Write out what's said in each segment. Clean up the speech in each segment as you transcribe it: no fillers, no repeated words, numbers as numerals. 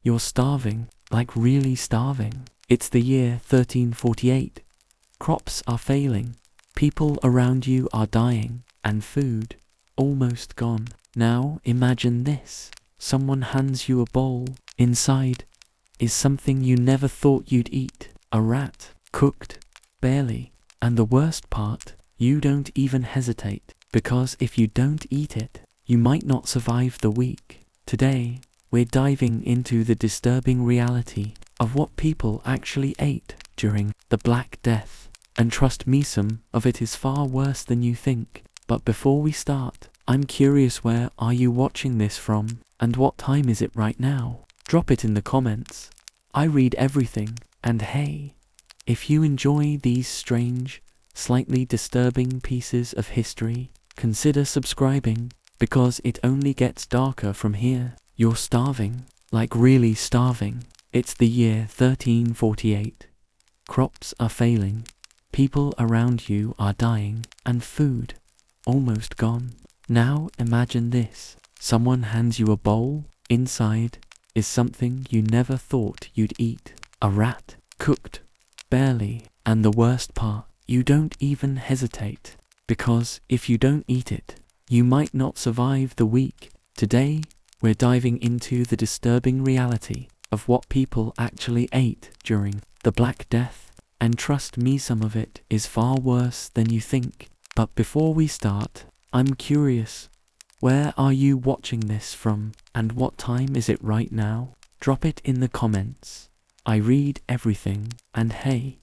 You're starving, like really starving. It's the year 1348. Crops are failing, people around you are dying, and food almost gone. Now imagine this. Someone hands you a bowl. Inside is something you never thought you'd eat. A rat, cooked, barely. And the worst part, you don't even hesitate, because if you don't eat it, you might not survive the week. Today, we're diving into the disturbing reality of what people actually ate during the Black Death. And trust me, some of it is far worse than you think. But before we start, I'm curious, where are you watching this from? And what time is it right now? Drop it in the comments. I read everything. And hey, if you enjoy these strange, slightly disturbing pieces of history, consider subscribing, because it only gets darker from here. You're starving, like really starving. It's the year 1348. Crops are failing, people around you are dying, and food almost gone. Now imagine this. Someone hands you a bowl. Inside is something you never thought you'd eat. A rat, cooked, barely. And the worst part, you don't even hesitate, because if you don't eat it, you might not survive the week. Today, we're diving into the disturbing reality of what people actually ate during the Black Death. And trust me, some of it is far worse than you think. But before we start, I'm curious, where are you watching this from? And what time is it right now? Drop it in the comments. I read everything. And hey,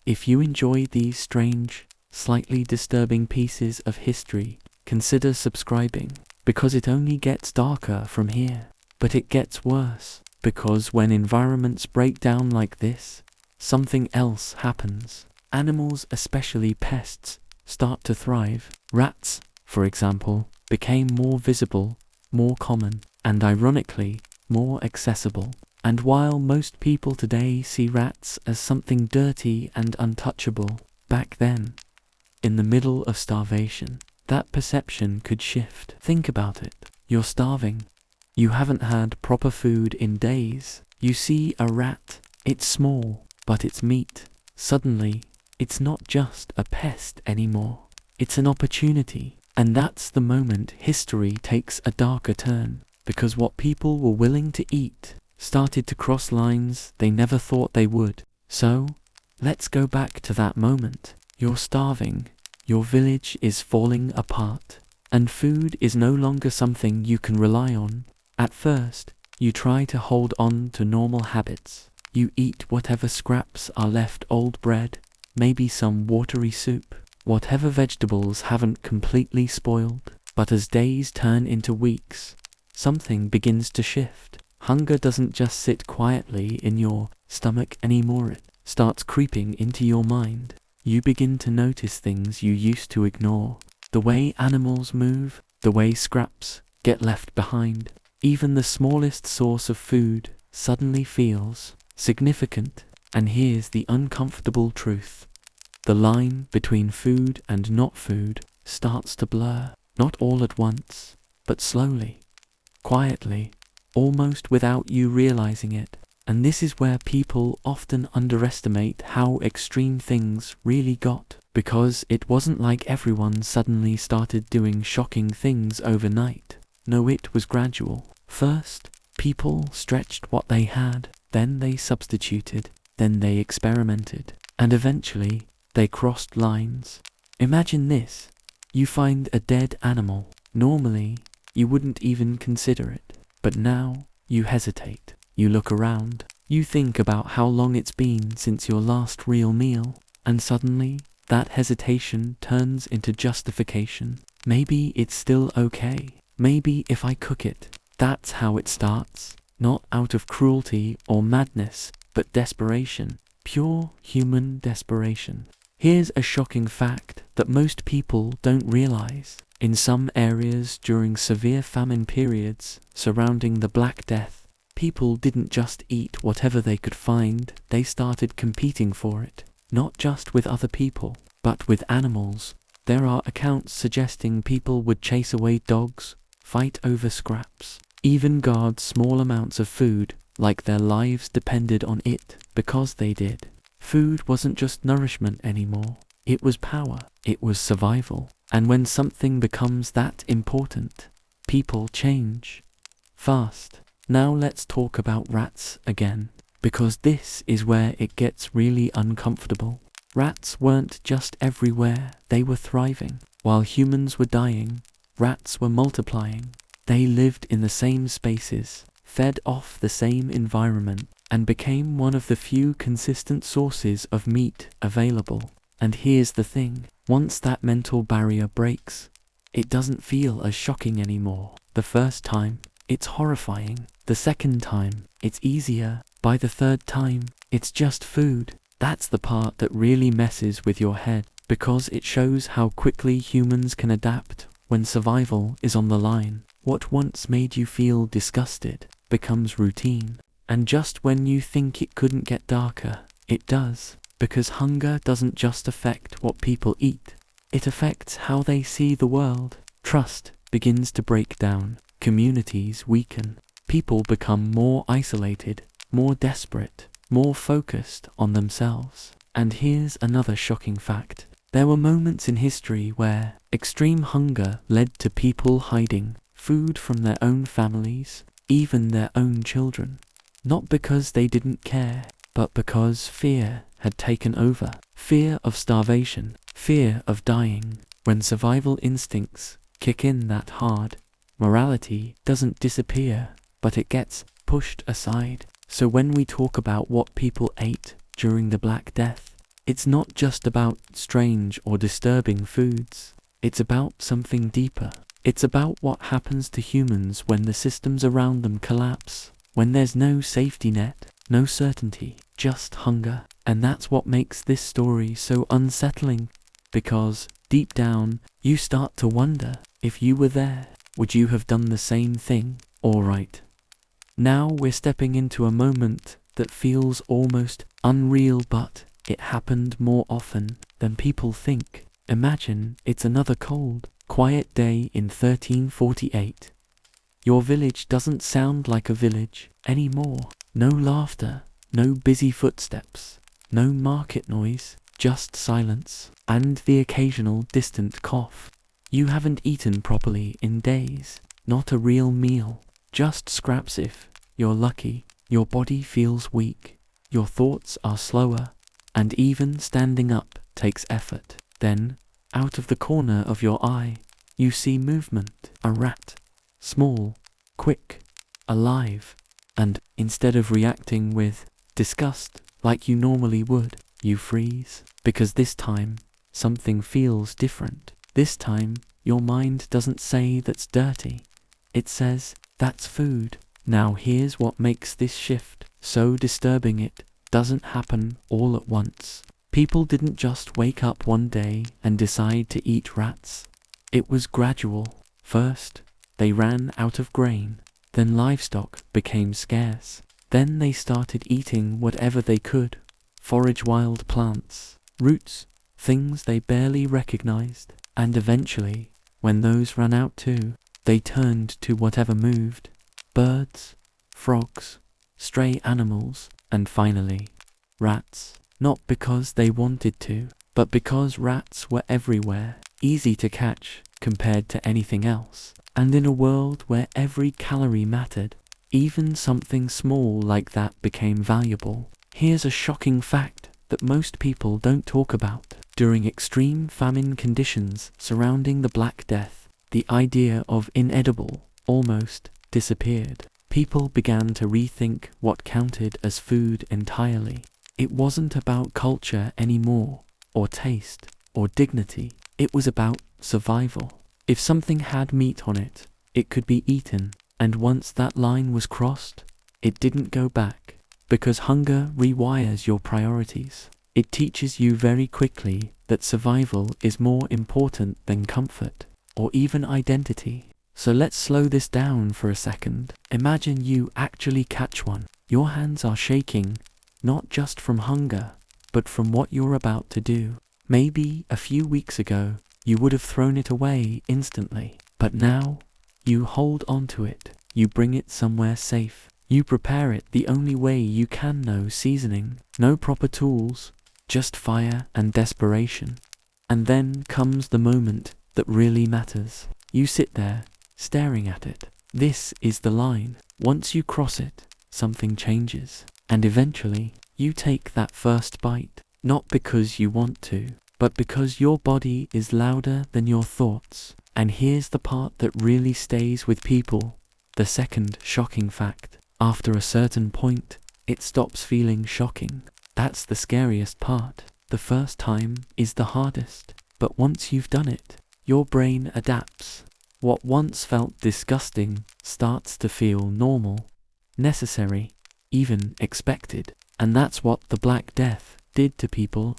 if you enjoy these strange, slightly disturbing pieces of history, consider subscribing, because it only gets darker from here. But it gets worse, because when environments break down like this, something else happens. Animals, especially pests, start to thrive. Rats, for example, became more visible, more common, and ironically, more accessible. And while most people today see rats as something dirty and untouchable, back then, in the middle of starvation, that perception could shift. Think about it. You're starving. You haven't had proper food in days. You see a rat. It's small, but it's meat. Suddenly, it's not just a pest anymore. It's an opportunity. And that's the moment history takes a darker turn, because what people were willing to eat started to cross lines they never thought they would. So, let's go back to that moment. You're starving, your village is falling apart, and food is no longer something you can rely on. At first, you try to hold on to normal habits. You eat whatever scraps are left, old bread, maybe some watery soup, whatever vegetables haven't completely spoiled. But as days turn into weeks, something begins to shift. Hunger doesn't just sit quietly in your stomach anymore, it starts creeping into your mind. You begin to notice things you used to ignore. The way animals move, the way scraps get left behind. Even the smallest source of food suddenly feels significant. And here's the uncomfortable truth. The line between food and not food starts to blur. Not all at once, but slowly, quietly, almost without you realizing it. And this is where people often underestimate how extreme things really got. Because it wasn't like everyone suddenly started doing shocking things overnight. No, it was gradual. First, people stretched what they had, then they substituted, then they experimented, and eventually they crossed lines. Imagine this. You find a dead animal. Normally, you wouldn't even consider it. But now, you hesitate. You look around. You think about how long it's been since your last real meal. And suddenly, that hesitation turns into justification. Maybe it's still okay. Maybe if I cook it. That's how it starts. Not out of cruelty or madness, but desperation. Pure human desperation. Here's a shocking fact that most people don't realize. In some areas during severe famine periods surrounding the Black Death, people didn't just eat whatever they could find, they started competing for it. Not just with other people, but with animals. There are accounts suggesting people would chase away dogs, fight over scraps, even guard small amounts of food like their lives depended on it, because they did. Food wasn't just nourishment anymore. It was power. It was survival. And when something becomes that important, people change. Fast. Now let's talk about rats again, because this is where it gets really uncomfortable. Rats weren't just everywhere, they were thriving. While humans were dying, rats were multiplying. They lived in the same spaces, fed off the same environment, and became one of the few consistent sources of meat available. And here's the thing, once that mental barrier breaks, it doesn't feel as shocking anymore. The first time, it's horrifying. The second time, it's easier. By the third time, it's just food. That's the part that really messes with your head, because it shows how quickly humans can adapt when survival is on the line. What once made you feel disgusted becomes routine. And just when you think it couldn't get darker, it does. Because hunger doesn't just affect what people eat, it affects how they see the world. Trust begins to break down. Communities weaken. People become more isolated, more desperate, more focused on themselves. And here's another shocking fact. There were moments in history where extreme hunger led to people hiding food from their own families, even their own children. Not because they didn't care, but because fear had taken over. Fear of starvation, fear of dying. When survival instincts kick in that hard, morality doesn't disappear, but it gets pushed aside. So when we talk about what people ate during the Black Death, it's not just about strange or disturbing foods. It's about something deeper. It's about what happens to humans when the systems around them collapse, when there's no safety net, no certainty, just hunger. And that's what makes this story so unsettling, because deep down, you start to wonder, if you were there, would you have done the same thing? Alright. Now we're stepping into a moment that feels almost unreal, but it happened more often than people think. Imagine it's another cold, quiet day in 1348. Your village doesn't sound like a village anymore. No laughter, no busy footsteps, no market noise, just silence, and the occasional distant cough. You haven't eaten properly in days, not a real meal, just scraps if you're lucky. Your body feels weak, your thoughts are slower, and even standing up takes effort. Then, out of the corner of your eye, you see movement. A rat. Small, quick, alive. And instead of reacting with disgust like you normally would, you freeze. Because this time, something feels different. This time, your mind doesn't say that's dirty. It says, that's food. Now here's what makes this shift so disturbing. It doesn't happen all at once. People didn't just wake up one day and decide to eat rats. It was gradual. First, they ran out of grain. Then livestock became scarce. Then they started eating whatever they could. Forage wild plants, roots, things they barely recognized. And eventually, when those ran out too, they turned to whatever moved. Birds, frogs, stray animals, and finally, rats. Not because they wanted to, but because rats were everywhere, easy to catch compared to anything else. And in a world where every calorie mattered, even something small like that became valuable. Here's a shocking fact that most people don't talk about. During extreme famine conditions surrounding the Black Death, the idea of inedible almost disappeared. People began to rethink what counted as food entirely. It wasn't about culture anymore, or taste, or dignity. It was about survival. If something had meat on it, it could be eaten, and once that line was crossed, it didn't go back. Because hunger rewires your priorities. It teaches you very quickly that survival is more important than comfort, or even identity. So let's slow this down for a second. Imagine you actually catch one. Your hands are shaking, not just from hunger, but from what you're about to do. Maybe a few weeks ago, you would have thrown it away instantly. But now, you hold on to it. You bring it somewhere safe. You prepare it the only way you can, no seasoning, no proper tools, just fire and desperation. And then comes the moment that really matters. You sit there, staring at it. This is the line. Once you cross it, something changes. And eventually, you take that first bite, not because you want to, but because your body is louder than your thoughts. And here's the part that really stays with people. The second shocking fact. After a certain point, it stops feeling shocking. That's the scariest part. The first time is the hardest. But once you've done it, your brain adapts. What once felt disgusting starts to feel normal, necessary, even expected. And that's what the Black Death did to people.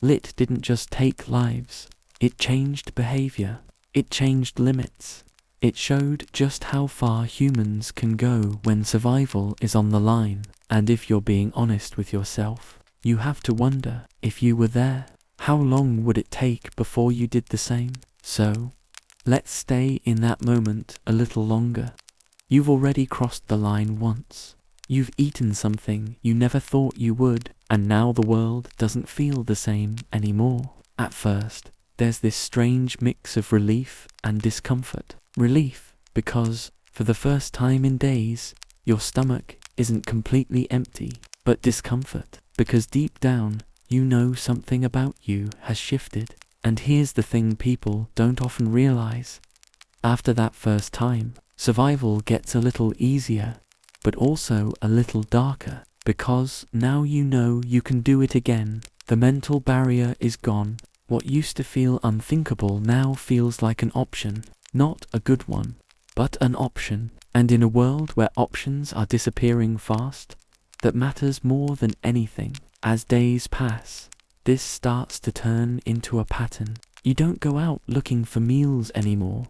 It didn't just take lives. It changed behavior. It changed limits. It showed just how far humans can go when survival is on the line. And if you're being honest with yourself, you have to wonder, if you were there, how long would it take before you did the same? So, let's stay in that moment a little longer. You've already crossed the line once. You've eaten something you never thought you would, and now the world doesn't feel the same anymore. At first, there's this strange mix of relief and discomfort. Relief, because, for the first time in days, your stomach isn't completely empty, but discomfort, because deep down, you know something about you has shifted. And here's the thing people don't often realize. After that first time, survival gets a little easier, but also a little darker, because now you know you can do it again. The mental barrier is gone. What used to feel unthinkable now feels like an option. Not a good one, but an option. And in a world where options are disappearing fast, that matters more than anything. As days pass, this starts to turn into a pattern. You don't go out looking for meals anymore.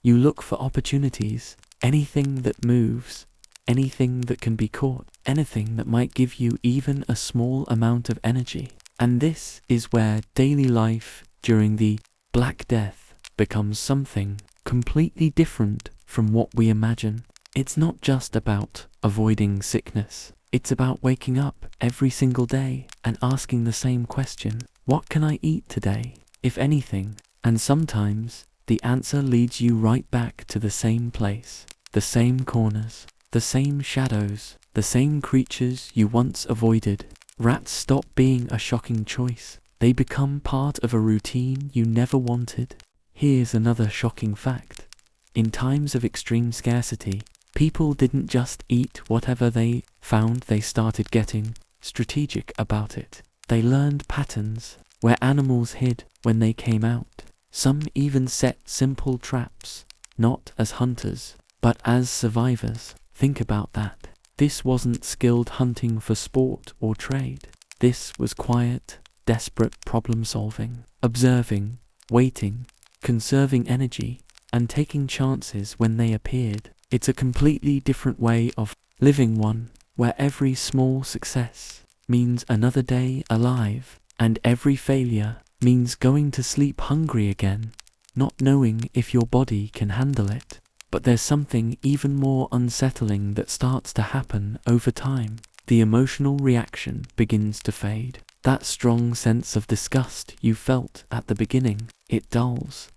You look for opportunities, anything that moves, anything that can be caught, anything that might give you even a small amount of energy. And this is where daily life during the Black Death becomes something completely different from what we imagine. It's not just about avoiding sickness. It's about waking up every single day and asking the same question. What can I eat today, if anything? And sometimes the answer leads you right back to the same place, the same corners, the same shadows, the same creatures you once avoided. Rats stop being a shocking choice. They become part of a routine you never wanted. Here's another shocking fact. In times of extreme scarcity, people didn't just eat whatever they found. They started getting strategic about it. They learned patterns, where animals hid when they came out. Some even set simple traps, not as hunters, but as survivors. Think about that. This wasn't skilled hunting for sport or trade. This was quiet, desperate problem solving, observing, waiting, conserving energy, and taking chances when they appeared. It's a completely different way of living, one where every small success means another day alive, and every failure means going to sleep hungry again, not knowing if your body can handle it. But there's something even more unsettling that starts to happen over time. The emotional reaction begins to fade. That strong sense of disgust you felt at the beginning, it dulls.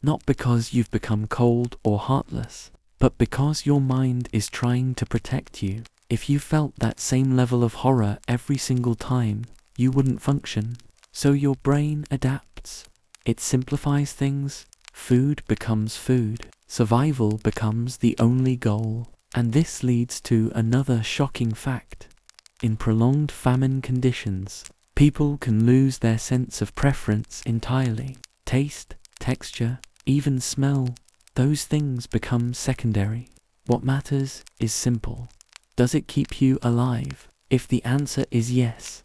Not because you've become cold or heartless, but because your mind is trying to protect you. If you felt that same level of horror every single time, you wouldn't function. So your brain adapts. It simplifies things. Food becomes food. Survival becomes the only goal. And this leads to another shocking fact. In prolonged famine conditions, people can lose their sense of preference entirely. Taste, texture, even smell, those things become secondary. What matters is simple. Does it keep you alive? If the answer is yes,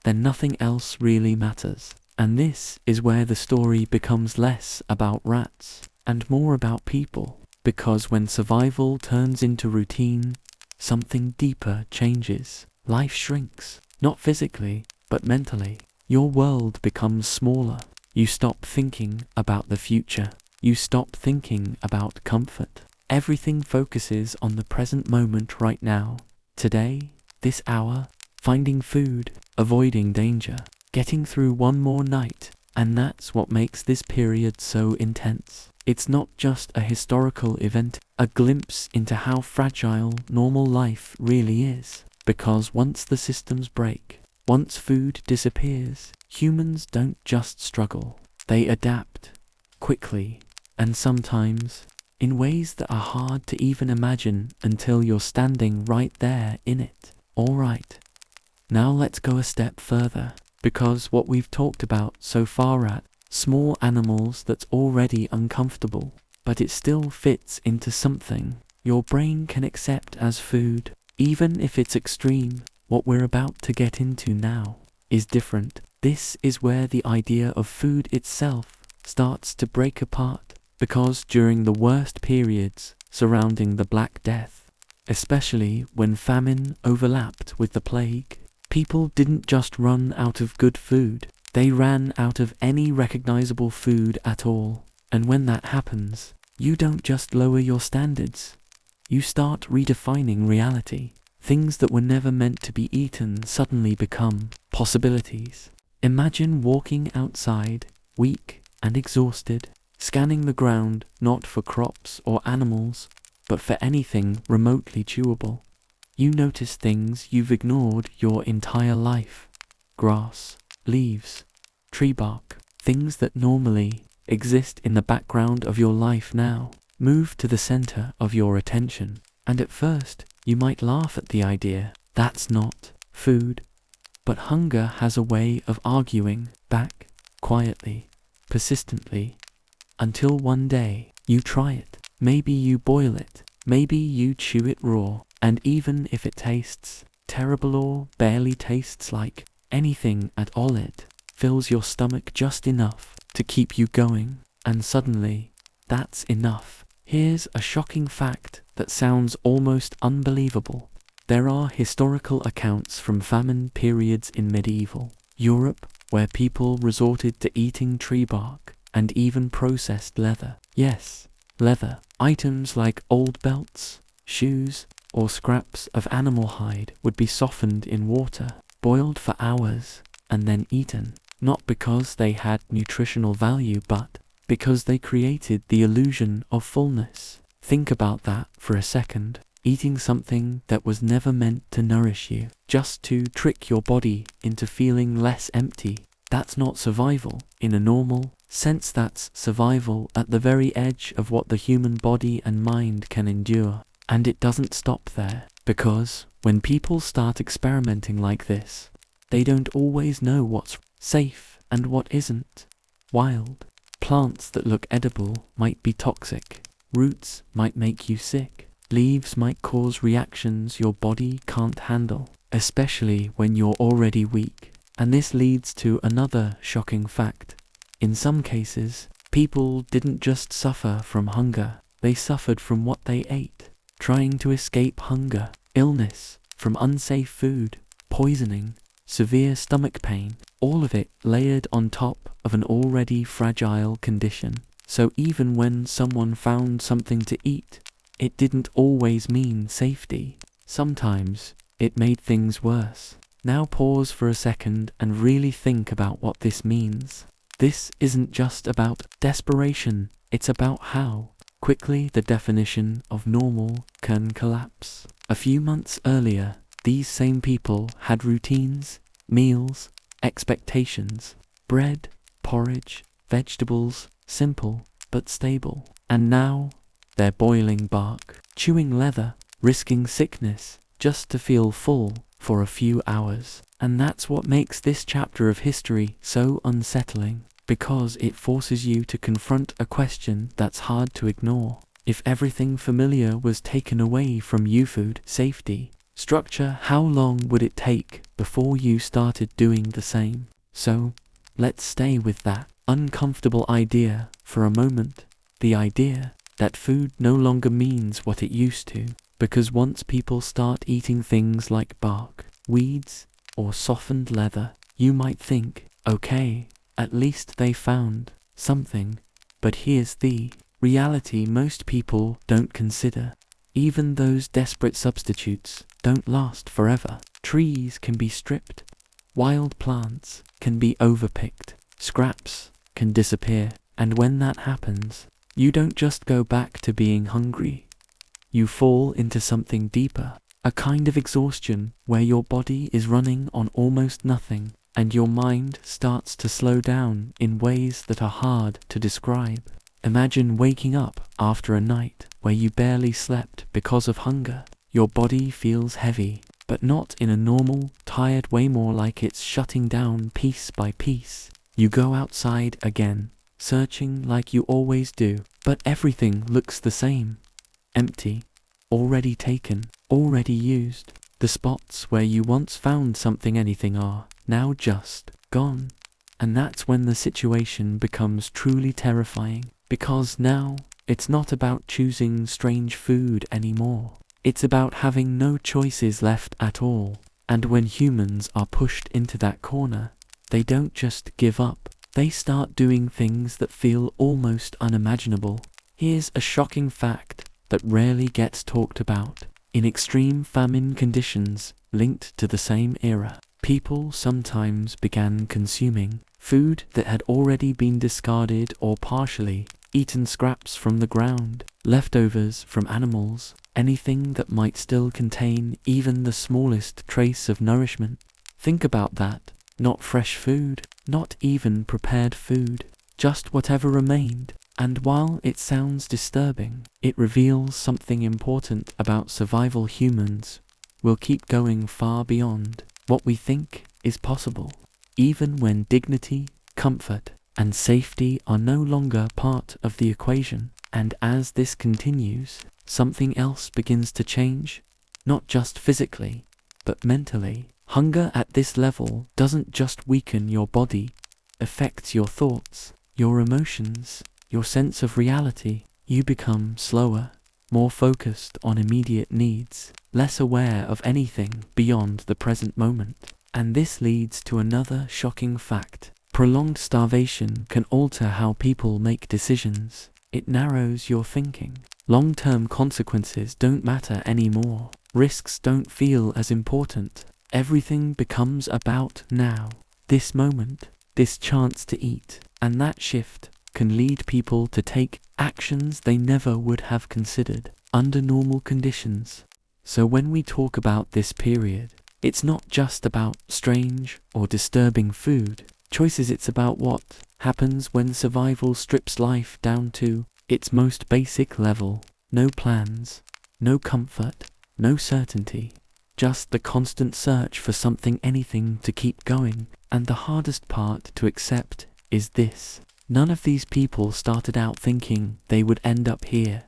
then nothing else really matters. And this is where the story becomes less about rats and more about people. Because when survival turns into routine, something deeper changes. Life shrinks, not physically, but mentally. Your world becomes smaller. You stop thinking about the future. You stop thinking about comfort. Everything focuses on the present moment right now. Today, this hour, finding food, avoiding danger, getting through one more night. And that's what makes this period so intense. It's not just a historical event, a glimpse into how fragile normal life really is. Because once the systems break, once food disappears, humans don't just struggle. They adapt, quickly, and sometimes in ways that are hard to even imagine until you're standing right there in it. Alright, now let's go a step further, because what we've talked about so far at small animals that's already uncomfortable, but it still fits into something your brain can accept as food, even if it's extreme. What we're about to get into now is different. This is where the idea of food itself starts to break apart, because during the worst periods surrounding the Black Death, especially when famine overlapped with the plague, people didn't just run out of good food, they ran out of any recognizable food at all. And when that happens, you don't just lower your standards, you start redefining reality. Things that were never meant to be eaten suddenly become possibilities. Imagine walking outside, weak and exhausted, scanning the ground not for crops or animals, but for anything remotely chewable. You notice things you've ignored your entire life. Grass, leaves, tree bark, things that normally exist in the background of your life now move to the center of your attention. And at first, you might laugh at the idea, that's not food. But hunger has a way of arguing back, quietly, persistently, until one day, you try it. Maybe you boil it, maybe you chew it raw, and even if it tastes terrible or barely tastes like anything at all, it fills your stomach just enough to keep you going. And suddenly, that's enough. Here's a shocking fact that sounds almost unbelievable. There are historical accounts from famine periods in medieval Europe where people resorted to eating tree bark and even processed leather. Yes, leather. Items like old belts, shoes, or scraps of animal hide would be softened in water, boiled for hours, and then eaten. Not because they had nutritional value, but because they created the illusion of fullness. Think about that for a second. Eating something that was never meant to nourish you, just to trick your body into feeling less empty. That's not survival in a normal sense, that's survival at the very edge of what the human body and mind can endure. And it doesn't stop there, because when people start experimenting like this, they don't always know what's safe and what isn't. Wild plants that look edible might be toxic. Roots might make you sick. Leaves might cause reactions your body can't handle, especially when you're already weak. And this leads to another shocking fact. In some cases, people didn't just suffer from hunger, they suffered from what they ate. Trying to escape hunger, illness from unsafe food, poisoning, severe stomach pain, all of it layered on top of an already fragile condition. So even when someone found something to eat, it didn't always mean safety. Sometimes it made things worse. Now pause for a second and really think about what this means. This isn't just about desperation, it's about how quickly the definition of normal can collapse. A few months earlier, these same people had routines, meals, expectations, bread, porridge, vegetables, simple but stable. And now, they're boiling bark, chewing leather, risking sickness, just to feel full for a few hours. And that's what makes this chapter of history so unsettling, because it forces you to confront a question that's hard to ignore. If everything familiar was taken away from you, food, safety, structure, how long would it take before you started doing the same? So, let's stay with that uncomfortable idea for a moment. The idea that food no longer means what it used to. Because once people start eating things like bark, weeds, or softened leather, you might think, okay, at least they found something. But here's the reality most people don't consider. Even those desperate substitutes don't last forever. Trees can be stripped, wild plants can be overpicked, scraps can disappear, and when that happens, you don't just go back to being hungry. You fall into something deeper, a kind of exhaustion where your body is running on almost nothing, and your mind starts to slow down in ways that are hard to describe. Imagine waking up after a night where you barely slept because of hunger. Your body feels heavy, but not in a normal, tired way, more like it's shutting down piece by piece. You go outside again, searching like you always do, but everything looks the same. Empty, already taken, already used. The spots where you once found something, anything, are now just gone. And that's when the situation becomes truly terrifying, because now it's not about choosing strange food anymore. It's about having no choices left at all. And when humans are pushed into that corner, they don't just give up, they start doing things that feel almost unimaginable. Here's a shocking fact that rarely gets talked about. In extreme famine conditions linked to the same era, people sometimes began consuming food that had already been discarded or partially eaten, scraps from the ground, leftovers from animals, anything that might still contain even the smallest trace of nourishment. Think about that. Not fresh food, not even prepared food, just whatever remained. And while it sounds disturbing, it reveals something important about survival. Humans will keep going far beyond what we think is possible, even when dignity, comfort, and safety are no longer part of the equation. And as this continues, something else begins to change, not just physically, but mentally. Hunger at this level doesn't just weaken your body, it affects your thoughts, your emotions, your sense of reality. You become slower, more focused on immediate needs, less aware of anything beyond the present moment. And this leads to another shocking fact. Prolonged starvation can alter how people make decisions. It narrows your thinking. Long-term consequences don't matter anymore. Risks don't feel as important. Everything becomes about now, this moment, this chance to eat. And that shift can lead people to take actions they never would have considered under normal conditions. So when we talk about this period, it's not just about strange or disturbing food choices, it's about what happens when survival strips life down to its most basic level. No plans, no comfort, no certainty, just the constant search for something, anything to keep going. And the hardest part to accept is this. None of these people started out thinking they would end up here.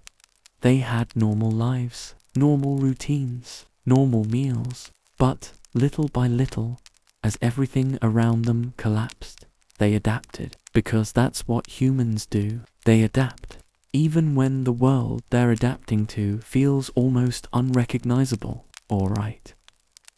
They had normal lives, normal routines, normal meals. But little by little, as everything around them collapsed, they adapted. Because that's what humans do. They adapt. Even when the world they're adapting to feels almost unrecognizable. Alright.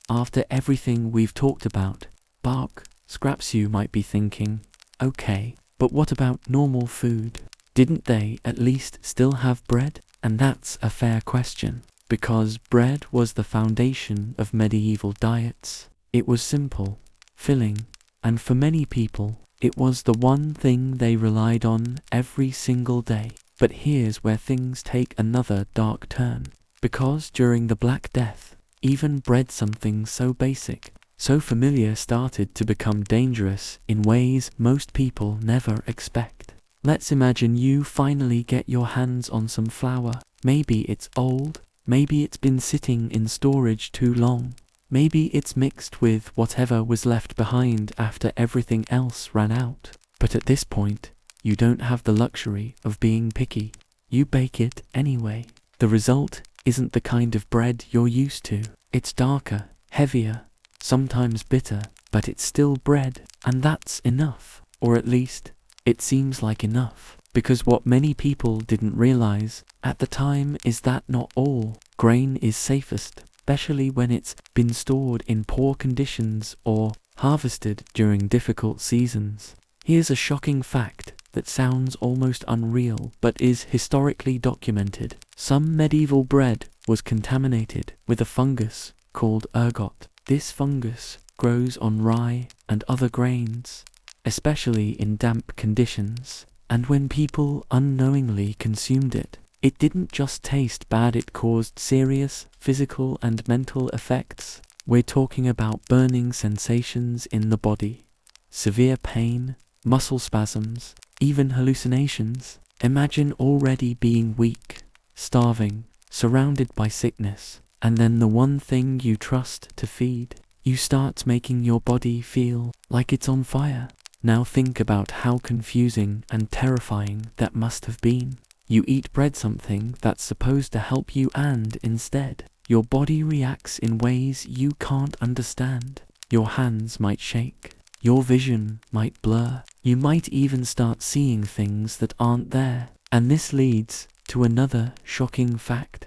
After everything we've talked about, bark, scraps, you might be thinking, okay, but what about normal food? Didn't they at least still have bread? And that's a fair question, because bread was the foundation of medieval diets. It was simple, filling, and for many people, it was the one thing they relied on every single day. But here's where things take another dark turn, because during the Black Death, even bread, something so basic, so familiar, started to become dangerous in ways most people never expect. Let's imagine you finally get your hands on some flour. Maybe it's old, maybe it's been sitting in storage too long, maybe it's mixed with whatever was left behind after everything else ran out. But at this point, you don't have the luxury of being picky. You bake it anyway. The result isn't the kind of bread you're used to. It's darker, heavier, sometimes bitter, but it's still bread, and that's enough. Or at least, it seems like enough. Because what many people didn't realize at the time is that not all grain is safest, especially when it's been stored in poor conditions or harvested during difficult seasons. Here's a shocking fact. that sounds almost unreal but is historically documented. Some medieval bread was contaminated with a fungus called ergot. This fungus grows on rye and other grains, especially in damp conditions, and when people unknowingly consumed it, it didn't just taste bad, it caused serious physical and mental effects. We're talking about burning sensations in the body, severe pain, muscle spasms, even hallucinations. Imagine already being weak, starving, surrounded by sickness, and then the one thing you trust to feed, you start making your body feel like it's on fire. Now think about how confusing and terrifying that must have been. You eat bread, something that's supposed to help you, and instead, your body reacts in ways you can't understand. Your hands might shake, your vision might blur, you might even start seeing things that aren't there. And this leads to another shocking fact.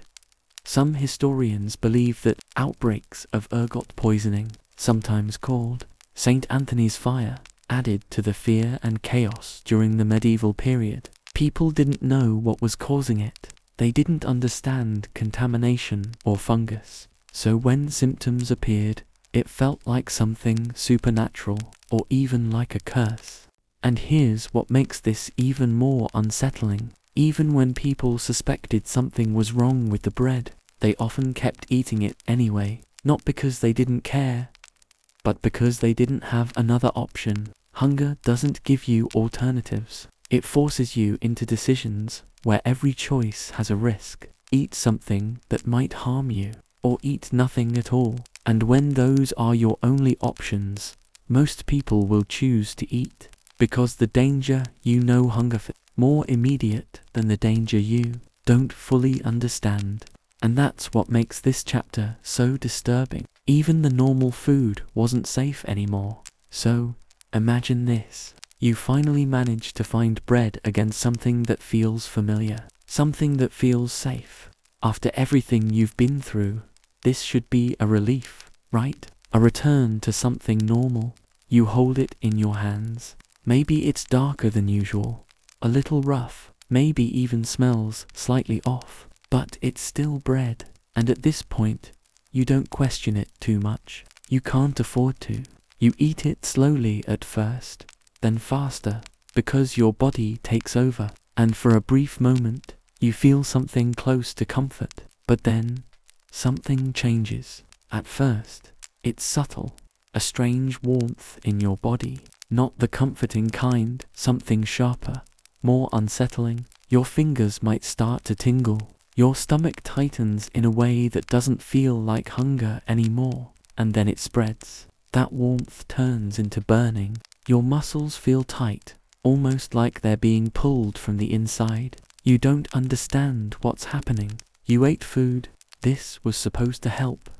Some historians believe that outbreaks of ergot poisoning, sometimes called St. Anthony's fire, added to the fear and chaos during the medieval period. People didn't know what was causing it. They didn't understand contamination or fungus. So when symptoms appeared, it felt like something supernatural or even like a curse. And here's what makes this even more unsettling. Even when people suspected something was wrong with the bread, they often kept eating it anyway, not because they didn't care, but because they didn't have another option. Hunger doesn't give you alternatives. It forces you into decisions where every choice has a risk. Eat something that might harm you, or eat nothing at all. And when those are your only options, most people will choose to eat, because the danger you know hunger for more immediate than the danger you don't fully understand. And that's what makes this chapter so disturbing. Even the normal food wasn't safe anymore. So, imagine this. You finally manage to find bread against something that feels familiar, something that feels safe. After everything you've been through, this should be a relief, right? A return to something normal. You hold it in your hands. Maybe it's darker than usual, a little rough, maybe even smells slightly off, but it's still bread. And at this point, you don't question it too much. You can't afford to. You eat it slowly at first, then faster, because your body takes over, and for a brief moment, you feel something close to comfort. But then, something changes. At first, it's subtle, a strange warmth in your body, not the comforting kind, something sharper, more unsettling. Your fingers might start to tingle. Your stomach tightens in a way that doesn't feel like hunger anymore, and then it spreads. That warmth turns into burning. Your muscles feel tight, almost like they're being pulled from the inside. You don't understand what's happening. You ate food, this was supposed to help,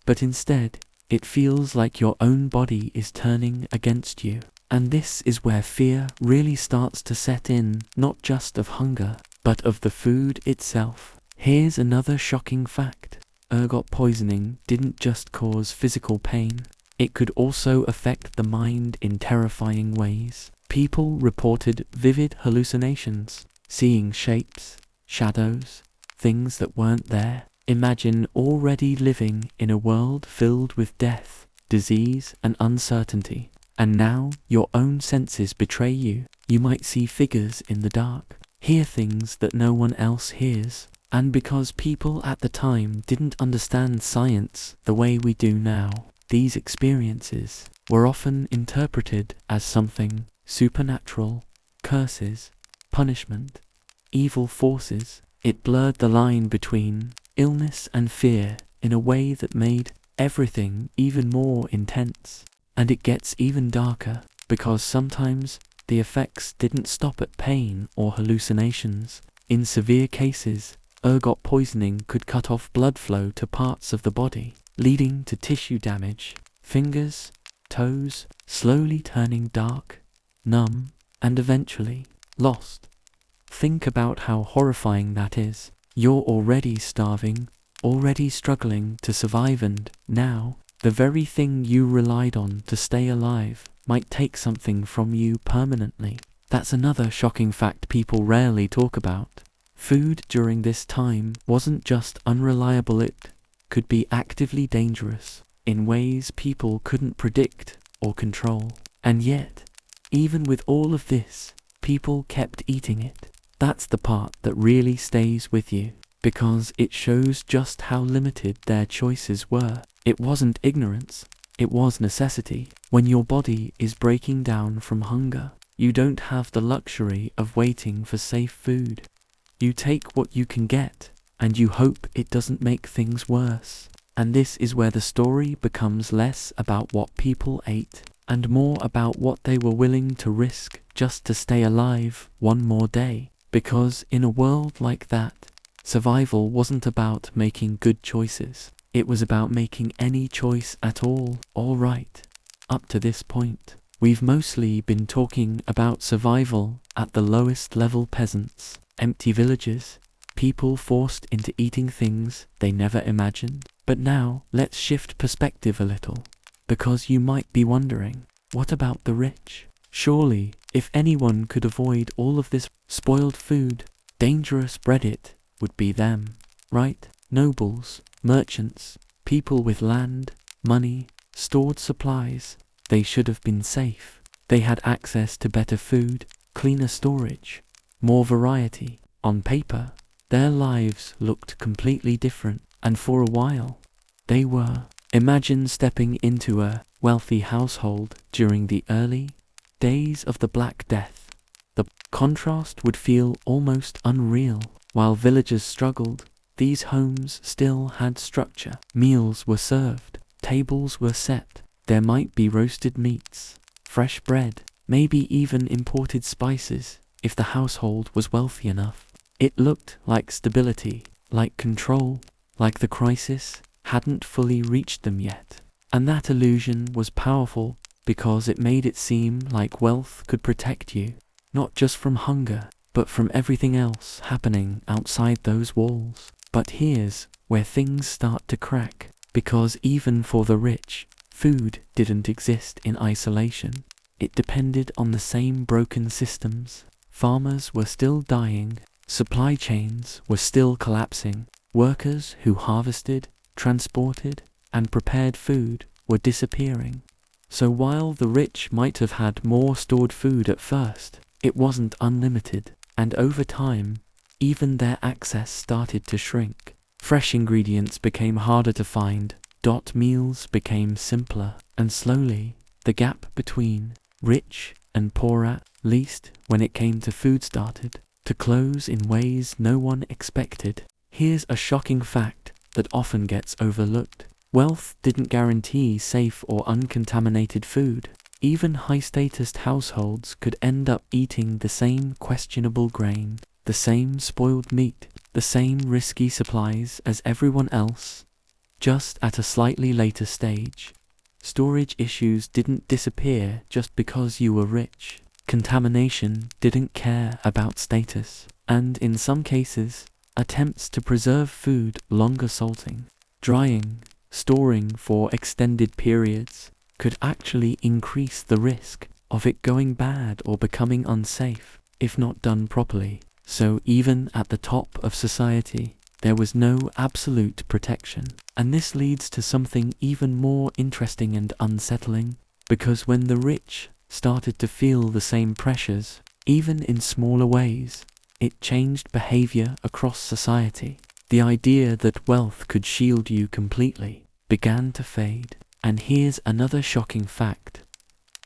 but instead, it feels like your own body is turning against you. And this is where fear really starts to set in, not just of hunger, but of the food itself. Here's another shocking fact. Ergot poisoning didn't just cause physical pain. It could also affect the mind in terrifying ways. People reported vivid hallucinations, seeing shapes, shadows, things that weren't there. Imagine already living in a world filled with death, disease, and uncertainty. And now your own senses betray you. You might see figures in the dark, hear things that no one else hears. And because people at the time didn't understand science the way we do now, these experiences were often interpreted as something supernatural, curses, punishment, evil forces. It blurred the line between illness and fear in a way that made everything even more intense. And it gets even darker, because sometimes the effects didn't stop at pain or hallucinations. In severe cases, ergot poisoning could cut off blood flow to parts of the body, leading to tissue damage, fingers, toes, slowly turning dark, numb, and eventually lost. Think about how horrifying that is. You're already starving, already struggling to survive, and now, the very thing you relied on to stay alive might take something from you permanently. That's another shocking fact people rarely talk about. Food during this time wasn't just unreliable, it could be actively dangerous in ways people couldn't predict or control. And yet, even with all of this, people kept eating it. That's the part that really stays with you, because it shows just how limited their choices were. It wasn't ignorance, it was necessity. When your body is breaking down from hunger, you don't have the luxury of waiting for safe food. You take what you can get, and you hope it doesn't make things worse. And this is where the story becomes less about what people ate and more about what they were willing to risk just to stay alive one more day. Because in a world like that, survival wasn't about making good choices. It was about making any choice at all. All right, up to this point, we've mostly been talking about survival at the lowest level: peasants, empty villages, people forced into eating things they never imagined. But now, let's shift perspective a little, because you might be wondering, what about the rich? Surely, if anyone could avoid all of this spoiled food, dangerous bread, it would be them, right? Nobles, merchants, people with land, money, stored supplies. They should have been safe. They had access to better food, cleaner storage, more variety. On paper, their lives looked completely different, and for a while, they were. Imagine stepping into a wealthy household during the early days of the Black Death. The contrast would feel almost unreal. While villagers struggled, these homes still had structure. Meals were served, tables were set. There might be roasted meats, fresh bread, maybe even imported spices if the household was wealthy enough. It looked like stability, like control, like the crisis hadn't fully reached them yet. And that illusion was powerful because it made it seem like wealth could protect you, not just from hunger, but from everything else happening outside those walls. But here's where things start to crack, because even for the rich, food didn't exist in isolation. It depended on the same broken systems. Farmers were still dying, supply chains were still collapsing, workers who harvested, transported, and prepared food were disappearing. So while the rich might have had more stored food at first, it wasn't unlimited, and over time, even their access started to shrink. Fresh ingredients became harder to find, meals became simpler, and slowly, the gap between rich and poor, at least when it came to food, started to close in ways no one expected. Here's a shocking fact that often gets overlooked. Wealth didn't guarantee safe or uncontaminated food. Even high-status households could end up eating the same questionable grain, the same spoiled meat, the same risky supplies as everyone else, just at a slightly later stage. Storage issues didn't disappear just because you were rich. Contamination didn't care about status, and in some cases, attempts to preserve food longer, salting, drying, storing for extended periods, could actually increase the risk of it going bad or becoming unsafe if not done properly. So even at the top of society, there was no absolute protection. And this leads to something even more interesting and unsettling, because when the rich started to feel the same pressures, even in smaller ways, it changed behavior across society. The idea that wealth could shield you completely began to fade. And here's another shocking fact.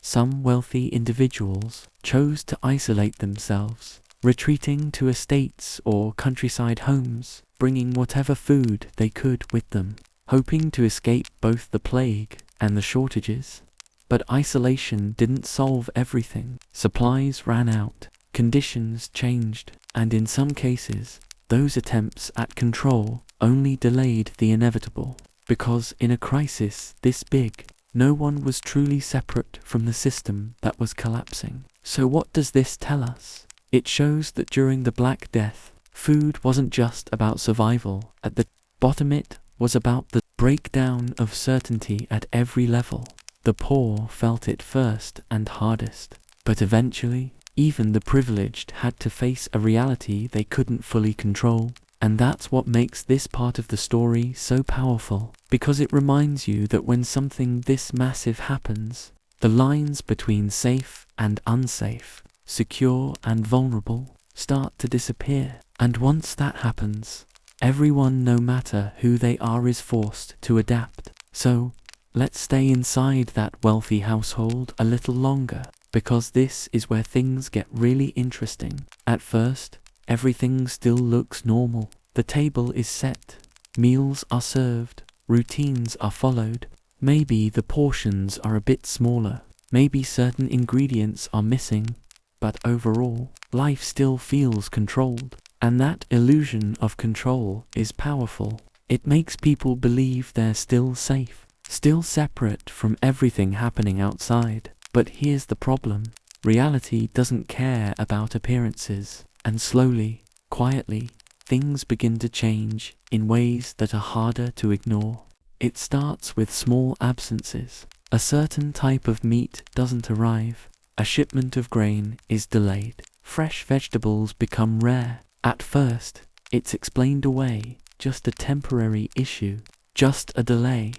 Some wealthy individuals chose to isolate themselves, retreating to estates or countryside homes, bringing whatever food they could with them, hoping to escape both the plague and the shortages. But isolation didn't solve everything. Supplies ran out, conditions changed, and in some cases, those attempts at control only delayed the inevitable. Because in a crisis this big, no one was truly separate from the system that was collapsing. So what does this tell us? It shows that during the Black Death, food wasn't just about survival at the bottom, it was about the breakdown of certainty at every level. The poor felt it first and hardest, but eventually, Even the privileged had to face a reality they couldn't fully control. And that's what makes this part of the story so powerful, because it reminds you that when something this massive happens, the lines between safe and unsafe, secure and vulnerable, start to disappear. And once that happens, everyone, no matter who they are, is forced to adapt. So, let's stay inside that wealthy household a little longer, because this is where things get really interesting. At first, everything still looks normal. The table is set, meals are served, routines are followed. Maybe the portions are a bit smaller, maybe certain ingredients are missing, but overall, life still feels controlled. And that illusion of control is powerful. It makes people believe they're still safe, still separate from everything happening outside. But here's the problem. Reality doesn't care about appearances, and slowly, quietly, things begin to change in ways that are harder to ignore. It starts with small absences. A certain type of meat doesn't arrive. A shipment of grain is delayed. Fresh vegetables become rare. At first, it's explained away, just a temporary issue, just a delay.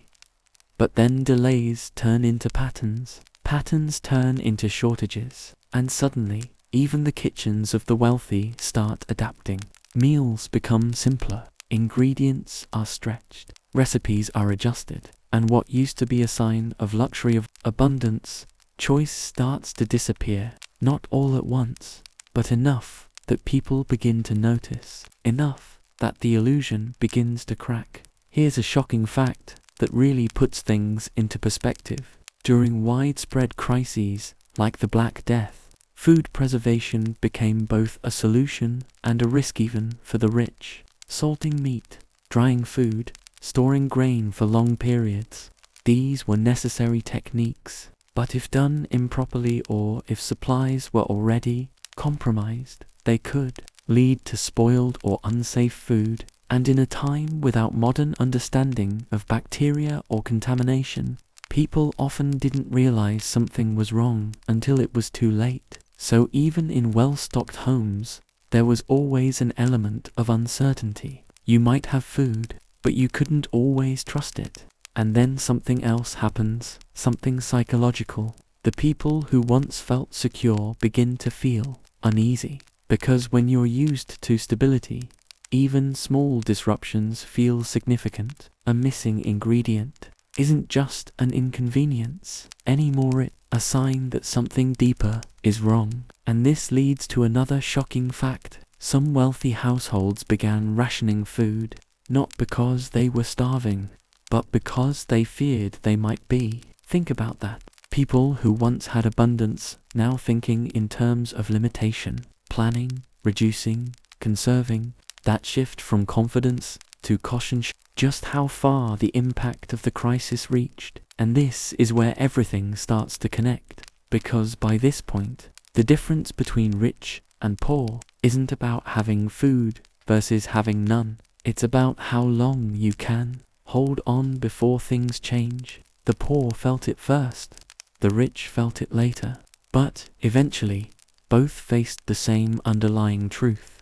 But then delays turn into patterns. Patterns turn into shortages. And suddenly, even the kitchens of the wealthy start adapting. Meals become simpler. Ingredients are stretched. Recipes are adjusted. And what used to be a sign of luxury, of abundance, choice starts to disappear. Not all at once, but enough that people begin to notice. Enough that the illusion begins to crack. Here's a shocking fact that really puts things into perspective. During widespread crises like the Black Death, food preservation became both a solution and a risk, even for the rich. Salting meat, drying food, storing grain for long periods. These were necessary techniques, but if done improperly or if supplies were already compromised, they could lead to spoiled or unsafe food. And in a time without modern understanding of bacteria or contamination, people often didn't realize something was wrong until it was too late. So even in well-stocked homes, there was always an element of uncertainty. You might have food, but you couldn't always trust it. And then something else happens, something psychological. The people who once felt secure begin to feel uneasy, because when you're used to stability, even small disruptions feel significant. A missing ingredient isn't just an inconvenience anymore, it's a sign that something deeper is wrong. And this leads to another shocking fact. Some wealthy households began rationing food, not because they were starving, but because they feared they might be. Think about that. People who once had abundance, now thinking in terms of limitation, planning, reducing, conserving. That shift from confidence to caution just how far the impact of the crisis reached. And this is where everything starts to connect, because by this point, the difference between rich and poor isn't about having food versus having none. It's about how long you can hold on before things change. The poor felt it first, the rich felt it later. But eventually, both faced the same underlying truth.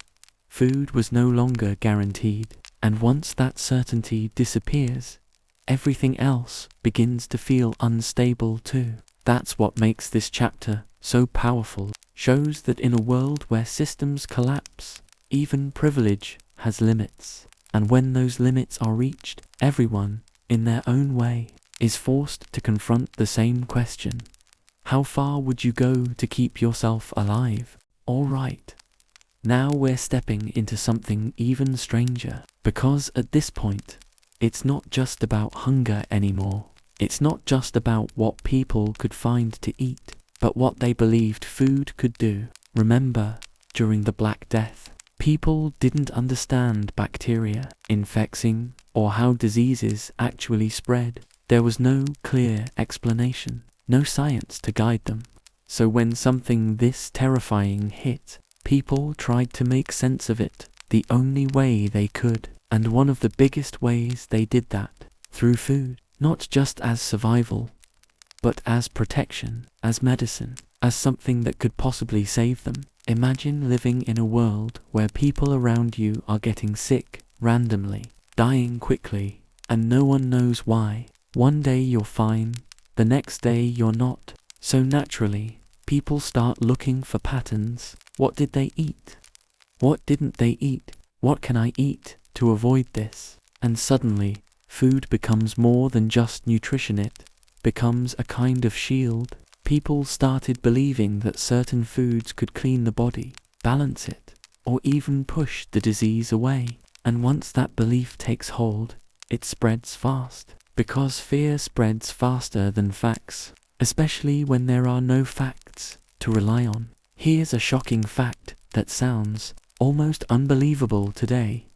Food was no longer guaranteed, and once that certainty disappears, everything else begins to feel unstable too. That's what makes this chapter so powerful. Shows that in a world where systems collapse, even privilege has limits. And when those limits are reached, everyone, in their own way, is forced to confront the same question. How far would you go to keep yourself alive? All right. Now we're stepping into something even stranger, because at this point, it's not just about hunger anymore. It's not just about what people could find to eat, but what they believed food could do. Remember, during the Black Death, people didn't understand bacteria, infecting, or how diseases actually spread. There was no clear explanation, no science to guide them. So when something this terrifying hit, people tried to make sense of it the only way they could. And one of the biggest ways they did that, through food. Not just as survival, but as protection, as medicine, as something that could possibly save them. Imagine living in a world where people around you are getting sick randomly, dying quickly, and no one knows why. One day you're fine, the next day you're not. So naturally, people start looking for patterns. What did they eat? What didn't they eat? What can I eat to avoid this? And suddenly, food becomes more than just nutrition. It becomes a kind of shield. People started believing that certain foods could clean the body, balance it, or even push the disease away. And once that belief takes hold, it spreads fast. Because fear spreads faster than facts, especially when there are no facts to rely on. Here's a shocking fact that sounds almost unbelievable today.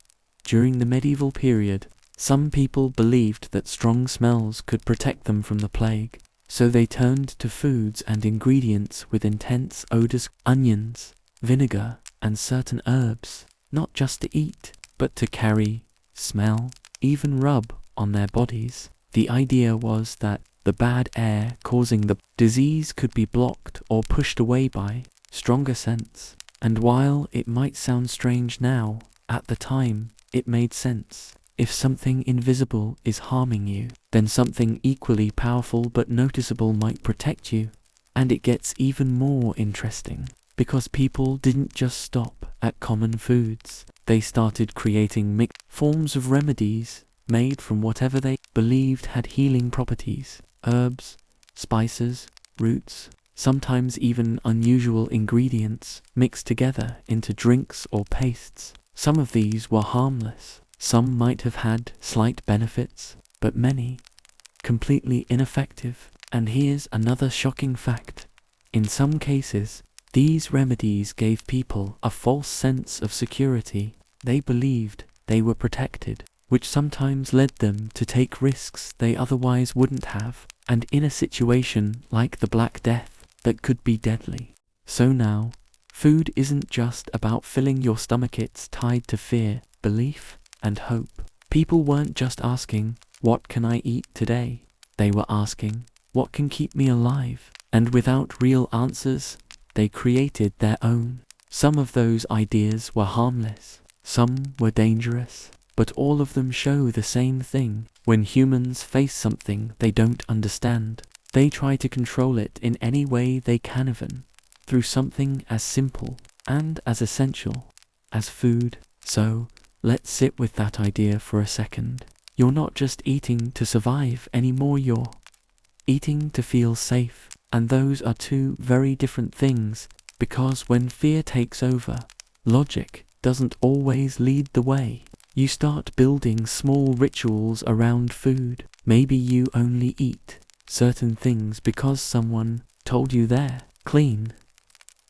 During the medieval period, some people believed that strong smells could protect them from the plague. So they turned to foods and ingredients with intense odors, onions, vinegar, and certain herbs, not just to eat, but to carry, smell, even rub on their bodies. The idea was that the bad air causing the disease could be blocked or pushed away by stronger scents. And while it might sound strange now, at the time, it made sense. If something invisible is harming you, then something equally powerful but noticeable might protect you. And it gets even more interesting, because people didn't just stop at common foods. They started creating mixed forms of remedies made from whatever they believed had healing properties. Herbs, spices, roots, sometimes even unusual ingredients mixed together into drinks or pastes. Some of these were harmless. Some might have had slight benefits, but many completely ineffective. And here's another shocking fact. In some cases, these remedies gave people a false sense of security. They believed they were protected, which sometimes led them to take risks they otherwise wouldn't have, and in a situation like the Black Death that could be deadly. So now, food isn't just about filling your stomach, it's tied to fear, belief, and hope. People weren't just asking, what can I eat today? They were asking, what can keep me alive? And without real answers, they created their own. Some of those ideas were harmless, some were dangerous, but all of them show the same thing. When humans face something they don't understand, they try to control it in any way they can, even through something as simple and as essential as food. So, let's sit with that idea for a second. You're not just eating to survive anymore, you're eating to feel safe. And those are two very different things, because when fear takes over, logic doesn't always lead the way. You start building small rituals around food. Maybe you only eat certain things because someone told you they're clean.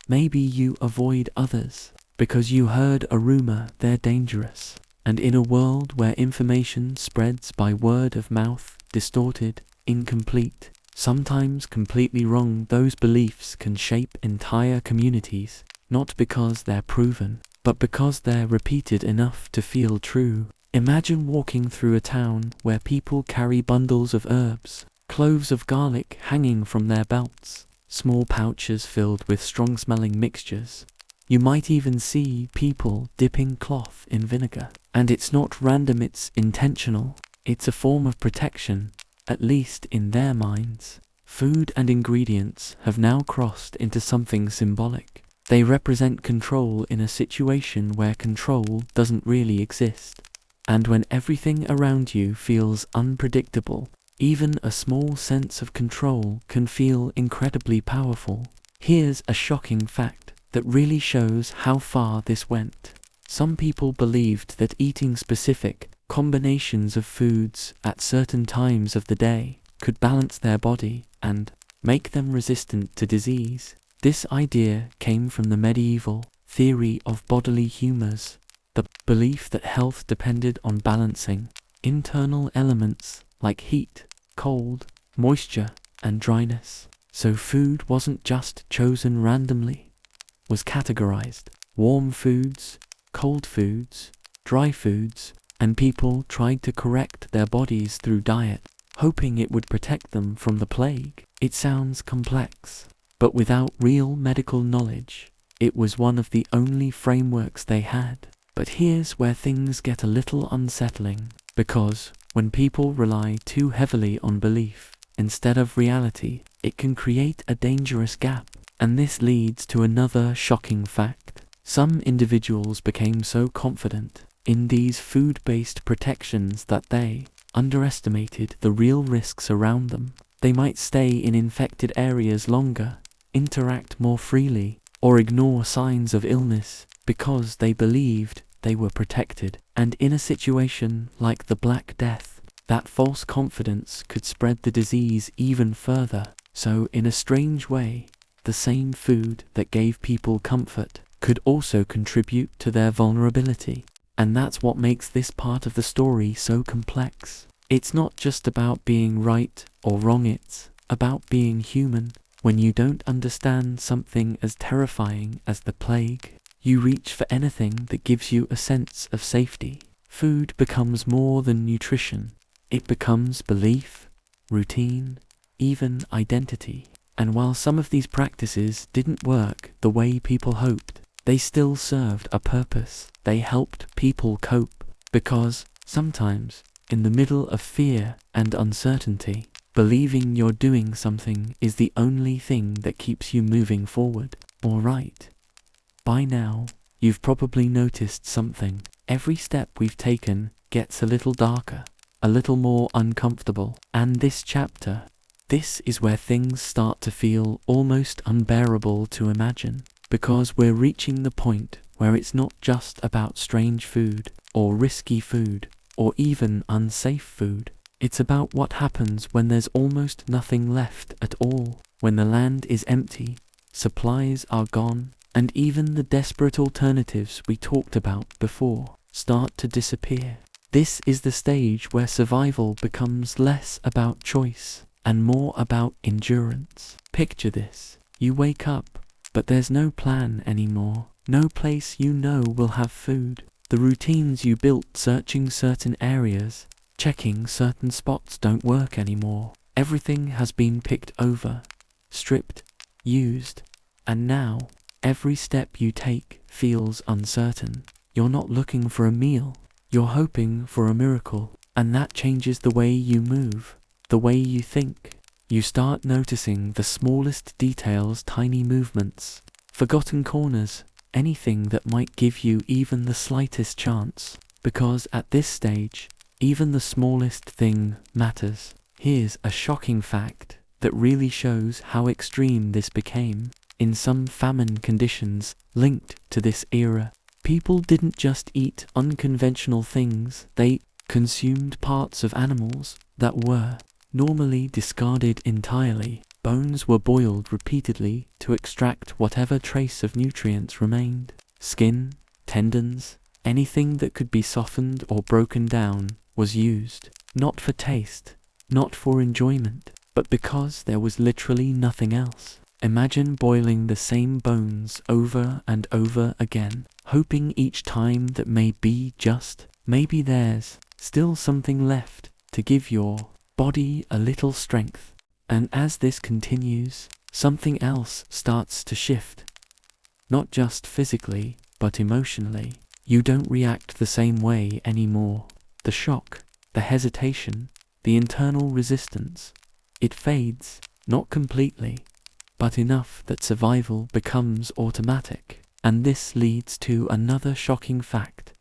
Maybe you avoid others because you heard a rumor they're dangerous. And in a world where information spreads by word of mouth, distorted, incomplete, sometimes completely wrong, those beliefs can shape entire communities, not because they're proven, but because they're repeated enough to feel true. Imagine walking through a town where people carry bundles of herbs, cloves of garlic hanging from their belts, small pouches filled with strong-smelling mixtures. You might even see people dipping cloth in vinegar. And it's not random, it's intentional. It's a form of protection, at least in their minds. Food and ingredients have now crossed into something symbolic. They represent control in a situation where control doesn't really exist. And when everything around you feels unpredictable, even a small sense of control can feel incredibly powerful. Here's a shocking fact that really shows how far this went. Some people believed that eating specific combinations of foods at certain times of the day could balance their body and make them resistant to disease. This idea came from the medieval theory of bodily humors, the belief that health depended on balancing internal elements like heat, cold, moisture, and dryness. So food wasn't just chosen randomly, was categorized. Warm foods, cold foods, dry foods, and people tried to correct their bodies through diet, hoping it would protect them from the plague. It sounds complex, but without real medical knowledge, it was one of the only frameworks they had. But here's where things get a little unsettling, because when people rely too heavily on belief instead of reality, it can create a dangerous gap. And this leads to another shocking fact. Some individuals became so confident in these food-based protections that they underestimated the real risks around them. They might stay in infected areas longer, interact more freely, or ignore signs of illness because they believed they were protected. And in a situation like the Black Death, that false confidence could spread the disease even further. So in a strange way, the same food that gave people comfort could also contribute to their vulnerability. And that's what makes this part of the story so complex. It's not just about being right or wrong, it's about being human. When you don't understand something as terrifying as the plague, you reach for anything that gives you a sense of safety. Food becomes more than nutrition. It becomes belief, routine, even identity. And while some of these practices didn't work the way people hoped, they still served a purpose. They helped people cope, because sometimes, in the middle of fear and uncertainty, believing you're doing something is the only thing that keeps you moving forward. Alright. By now, you've probably noticed something. Every step we've taken gets a little darker, a little more uncomfortable. And this chapter, this is where things start to feel almost unbearable to imagine, because we're reaching the point where it's not just about strange food, or risky food, or even unsafe food. It's about what happens when there's almost nothing left at all, when the land is empty, supplies are gone, and even the desperate alternatives we talked about before start to disappear. This is the stage where survival becomes less about choice and more about endurance. Picture this. You wake up, but there's no plan anymore. No place you know will have food. The routines you built searching certain areas, checking certain spots don't work anymore. Everything has been picked over, stripped, used, and now every step you take feels uncertain. You're not looking for a meal, you're hoping for a miracle, and that changes the way you move, the way you think. You start noticing the smallest details, tiny movements, forgotten corners, anything that might give you even the slightest chance, because at this stage, even the smallest thing matters. Here's a shocking fact that really shows how extreme this became. In some famine conditions linked to this era, people didn't just eat unconventional things, they consumed parts of animals that were normally discarded entirely. Bones were boiled repeatedly to extract whatever trace of nutrients remained. Skin, tendons, anything that could be softened or broken down was used, not for taste, not for enjoyment, but because there was literally nothing else. Imagine boiling the same bones over and over again, hoping each time that maybe there's still something left to give your body a little strength. And as this continues, something else starts to shift. Not just physically, but emotionally. You don't react the same way anymore. The shock, the hesitation, the internal resistance, it fades, not completely, but enough that survival becomes automatic. And this leads to another shocking fact.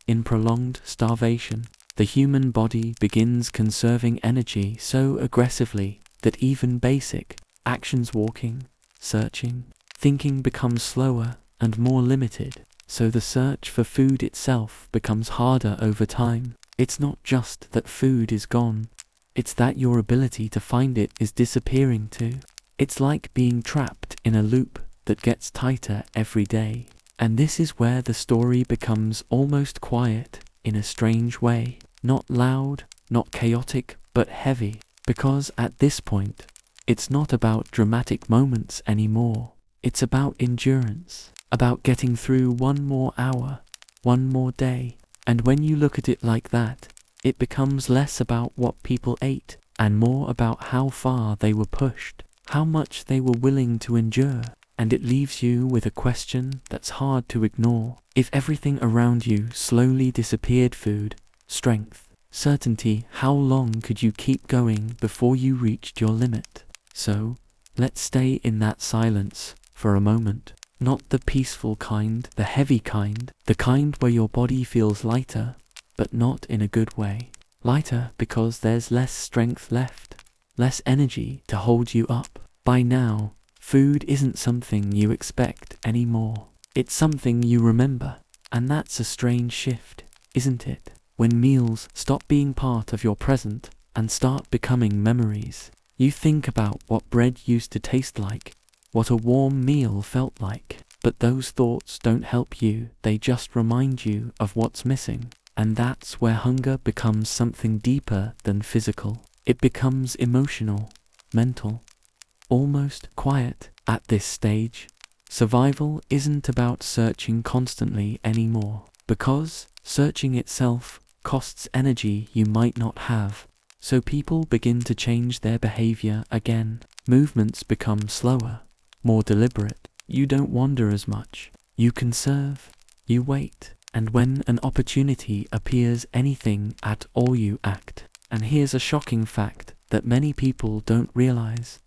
In prolonged starvation, the human body begins conserving energy so aggressively that even basic actions, walking, searching, thinking, becomes slower and more limited. So the search for food itself becomes harder over time. It's not just that food is gone, it's that your ability to find it is disappearing too. It's like being trapped in a loop that gets tighter every day. And this is where the story becomes almost quiet in a strange way. Not loud, not chaotic, but heavy. Because at this point, it's not about dramatic moments anymore. It's about endurance, about getting through one more hour, one more day. And when you look at it like that, it becomes less about what people ate and more about how far they were pushed, how much they were willing to endure. And it leaves you with a question that's hard to ignore. If everything around you slowly disappeared, food, strength, certainty, how long could you keep going before you reached your limit? So, let's stay in that silence for a moment. Not the peaceful kind, the heavy kind, the kind where your body feels lighter, but not in a good way. Lighter because there's less strength left, less energy to hold you up. By now, food isn't something you expect anymore. It's something you remember. And that's a strange shift, isn't it? When meals stop being part of your present and start becoming memories. You think about what bread used to taste like, what a warm meal felt like. But those thoughts don't help you, they just remind you of what's missing. And that's where hunger becomes something deeper than physical. It becomes emotional, mental, almost quiet. At this stage, survival isn't about searching constantly anymore, because searching itself costs energy you might not have. So people begin to change their behavior again. Movements become slower, more deliberate. You don't wander as much. You conserve, you wait, and when an opportunity appears, anything at all, you act. And here's a shocking fact that many people don't realize.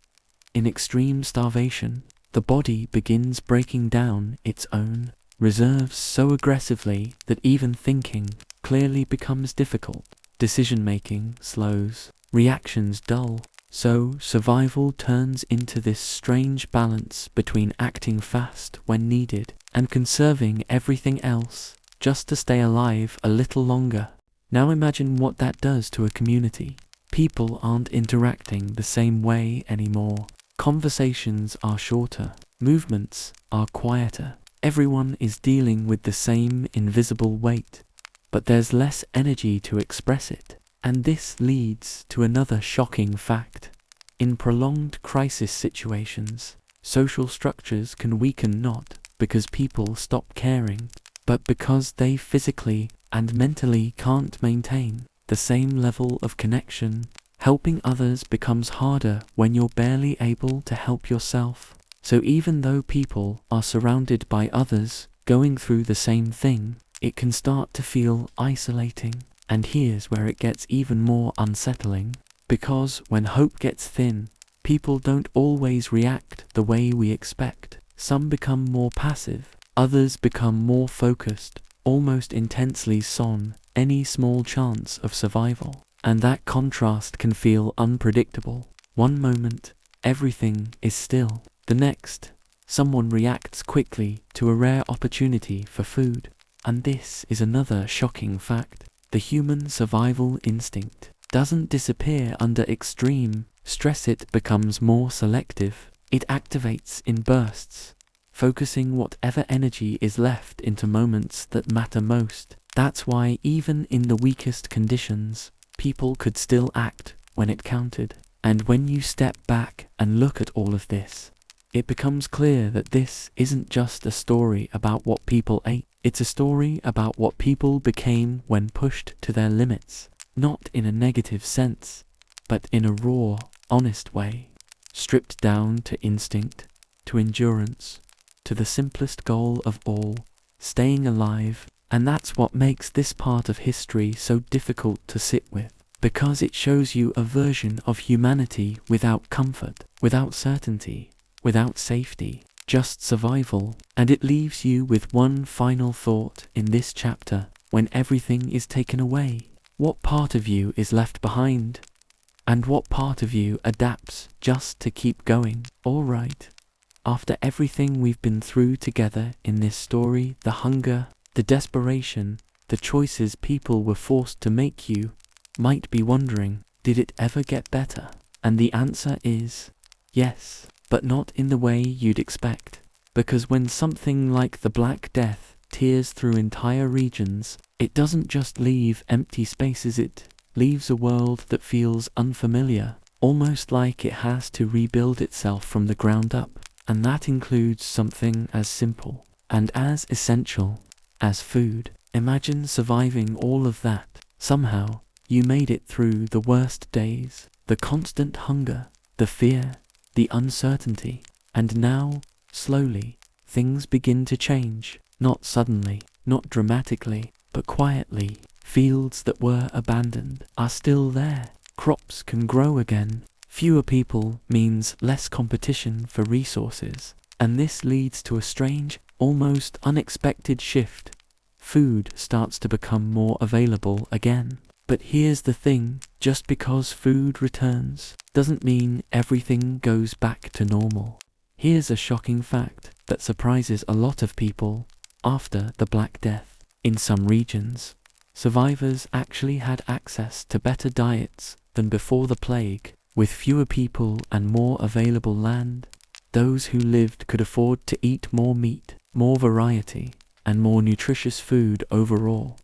In extreme starvation, the body begins breaking down its own reserves so aggressively that even thinking clearly becomes difficult. Decision-making slows, reactions dull. So survival turns into this strange balance between acting fast when needed and conserving everything else just to stay alive a little longer. Now imagine what that does to a community. People aren't interacting the same way anymore. Conversations are shorter. Movements are quieter. Everyone is dealing with the same invisible weight, but there's less energy to express it. And this leads to another shocking fact. In prolonged crisis situations, social structures can weaken not because people stop caring, but because they physically and mentally can't maintain the same level of connection. Helping others becomes harder when you're barely able to help yourself. So even though people are surrounded by others going through the same thing, it can start to feel isolating. And here's where it gets even more unsettling. Because when hope gets thin, people don't always react the way we expect. Some become more passive, others become more focused, almost intensely on any small chance of survival. And that contrast can feel unpredictable. One moment, everything is still. The next, someone reacts quickly to a rare opportunity for food. And this is another shocking fact. The human survival instinct doesn't disappear under extreme stress, it becomes more selective. It activates in bursts, focusing whatever energy is left into moments that matter most. That's why even in the weakest conditions, people could still act when it counted. And when you step back and look at all of this, it becomes clear that this isn't just a story about what people ate. It's a story about what people became when pushed to their limits, not in a negative sense, but in a raw, honest way, stripped down to instinct, to endurance, to the simplest goal of all, staying alive. And that's what makes this part of history so difficult to sit with, because it shows you a version of humanity without comfort, without certainty, without safety, just survival. And it leaves you with one final thought in this chapter. When everything is taken away, what part of you is left behind? And what part of you adapts just to keep going? All right, after everything we've been through together in this story, the hunger, the desperation, the choices people were forced to make, you might be wondering, did it ever get better? And the answer is yes, but not in the way you'd expect. Because when something like the Black Death tears through entire regions, it doesn't just leave empty spaces, it leaves a world that feels unfamiliar, almost like it has to rebuild itself from the ground up. And that includes something as simple and as essential as food. Imagine surviving all of that. Somehow, you made it through the worst days, the constant hunger, the fear, the uncertainty. And now, slowly, things begin to change. Not suddenly, not dramatically, but quietly. Fields that were abandoned are still there. Crops can grow again. Fewer people means less competition for resources. And this leads to a strange, almost unexpected shift. Food starts to become more available again. But here's the thing, just because food returns doesn't mean everything goes back to normal. Here's a shocking fact that surprises a lot of people. After the Black Death, in some regions, survivors actually had access to better diets than before the plague. With fewer people and more available land, those who lived could afford to eat more meat, more variety, and more nutritious food overall.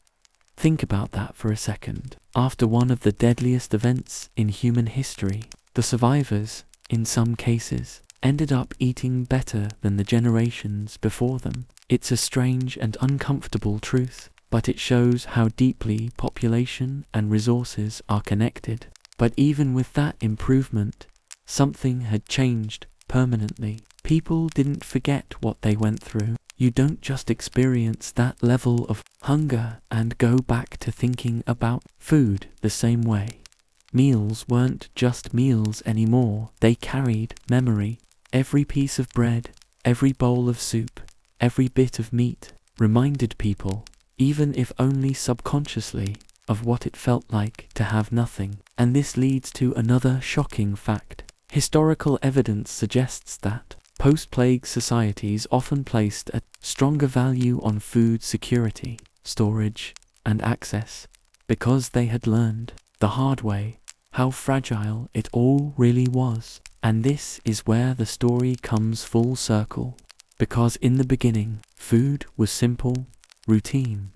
Think about that for a second. After one of the deadliest events in human history, the survivors, in some cases, ended up eating better than the generations before them. It's a strange and uncomfortable truth, but it shows how deeply population and resources are connected. But even with that improvement, something had changed permanently. People didn't forget what they went through. You don't just experience that level of hunger and go back to thinking about food the same way. Meals weren't just meals anymore. They carried memory. Every piece of bread, every bowl of soup, every bit of meat reminded people, even if only subconsciously, of what it felt like to have nothing. And this leads to another shocking fact. Historical evidence suggests that post-plague societies often placed a stronger value on food security, storage, and access, because they had learned the hard way how fragile it all really was. And this is where the story comes full circle. Because in the beginning, food was simple, routine,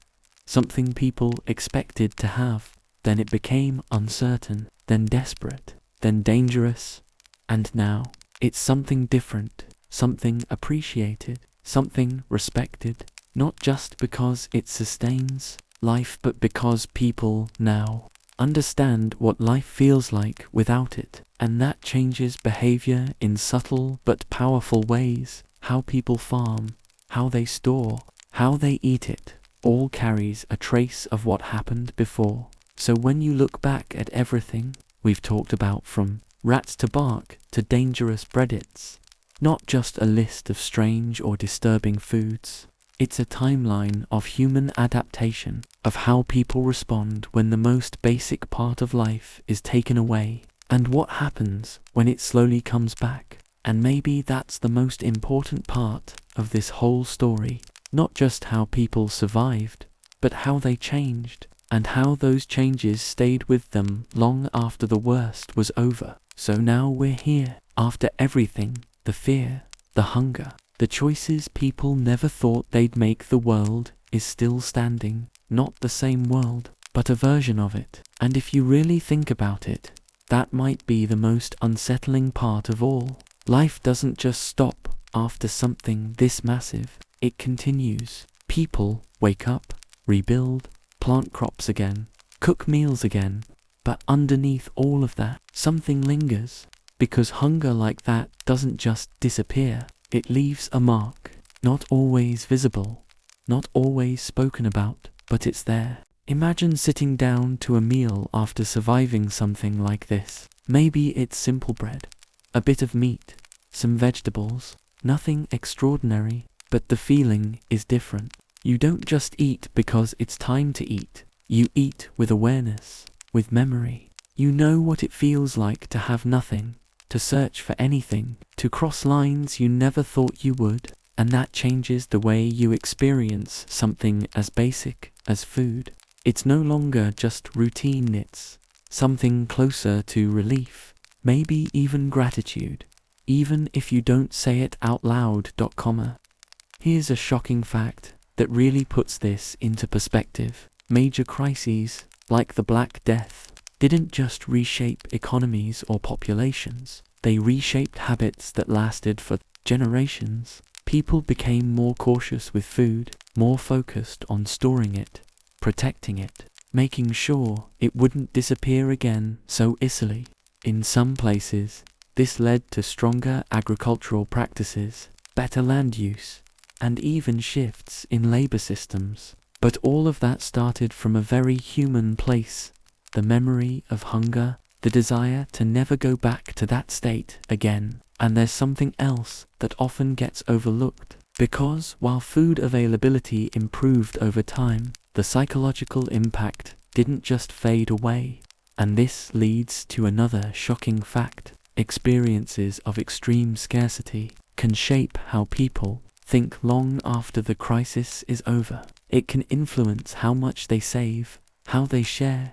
something people expected to have. Then it became uncertain, then desperate, then dangerous, and now it's something different, something appreciated, something respected, not just because it sustains life, but because people now understand what life feels like without it. And that changes behavior in subtle but powerful ways. How people farm, how they store, how they eat it, all carries a trace of what happened before. So when you look back at everything we've talked about, from rats to bark to dangerous breadits, not just a list of strange or disturbing foods, it's a timeline of human adaptation, of how people respond when the most basic part of life is taken away, and what happens when it slowly comes back. And maybe that's the most important part of this whole story. Not just how people survived, but how they changed, and how those changes stayed with them long after the worst was over. So now we're here, after everything, the fear, the hunger, the choices people never thought they'd make. The world is still standing, not the same world, but a version of it. And if you really think about it, that might be the most unsettling part of all. Life doesn't just stop after something this massive, it continues. People wake up, rebuild, plant crops again, cook meals again, but underneath all of that, something lingers. Because hunger like that doesn't just disappear, it leaves a mark, not always visible, not always spoken about, but it's there. Imagine sitting down to a meal after surviving something like this. Maybe it's simple bread, a bit of meat, some vegetables, nothing extraordinary, but the feeling is different. You don't just eat because it's time to eat. You eat with awareness, with memory. You know what it feels like to have nothing, to search for anything, to cross lines you never thought you would, and that changes the way you experience something as basic as food. It's no longer just routine, it's something closer to relief, maybe even gratitude, even if you don't say it out loud. Here's a shocking fact that really puts this into perspective. Major crises, like the Black Death, didn't just reshape economies or populations, they reshaped habits that lasted for generations. People became more cautious with food, more focused on storing it, protecting it, making sure it wouldn't disappear again so easily. In some places, This led to stronger agricultural practices, better land use, and even shifts in labor systems. But all of that started from a very human place: the memory of hunger, the desire to never go back to that state again. And there's something else that often gets overlooked, because while food availability improved over time, the psychological impact didn't just fade away. And this leads to another shocking fact: experiences of extreme scarcity can shape how people think long after the crisis is over. It can influence how much they save, how they share,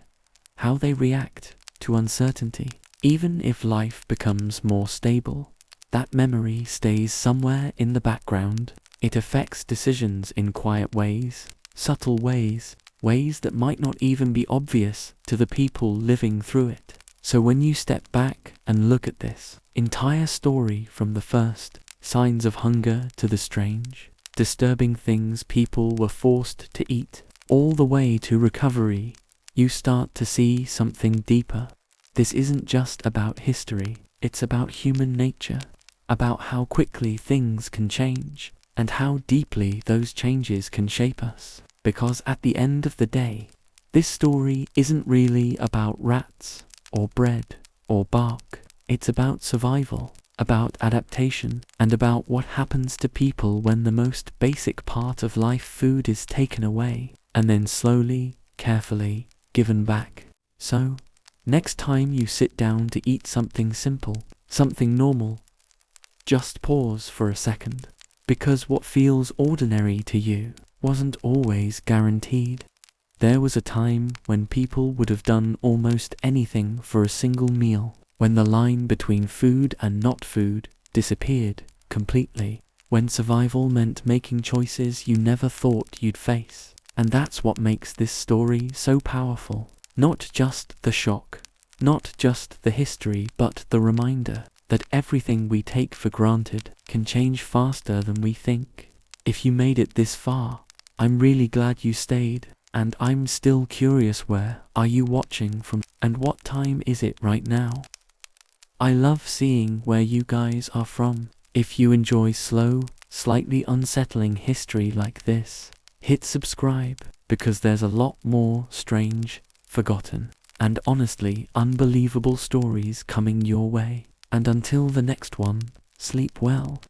how they react to uncertainty. Even if life becomes more stable, that memory stays somewhere in the background. It affects decisions in quiet ways, subtle ways, ways that might not even be obvious to the people living through it. So when you step back and look at this entire story, from the first signs of hunger to the strange, disturbing things people were forced to eat, all the way to recovery, you start to see something deeper. This isn't just about history, it's about human nature, about how quickly things can change, and how deeply those changes can shape us. Because at the end of the day, this story isn't really about rats, or bread, or bark. It's about survival, about adaptation, and about what happens to people when the most basic part of life, food, is taken away, and then slowly, carefully given back. So, next time you sit down to eat something simple, something normal, just pause for a second, because what feels ordinary to you wasn't always guaranteed. There was a time when people would have done almost anything for a single meal, when the line between food and not food disappeared completely, when survival meant making choices you never thought you'd face. And that's what makes this story so powerful. Not just the shock, not just the history, but the reminder that everything we take for granted can change faster than we think. If you made it this far, I'm really glad you stayed, and I'm still curious, where are you watching from, and what time is it right now? I love seeing where you guys are from. If you enjoy slow, slightly unsettling history like this, hit subscribe, because there's a lot more strange, forgotten, and honestly unbelievable stories coming your way. And until the next one, sleep well.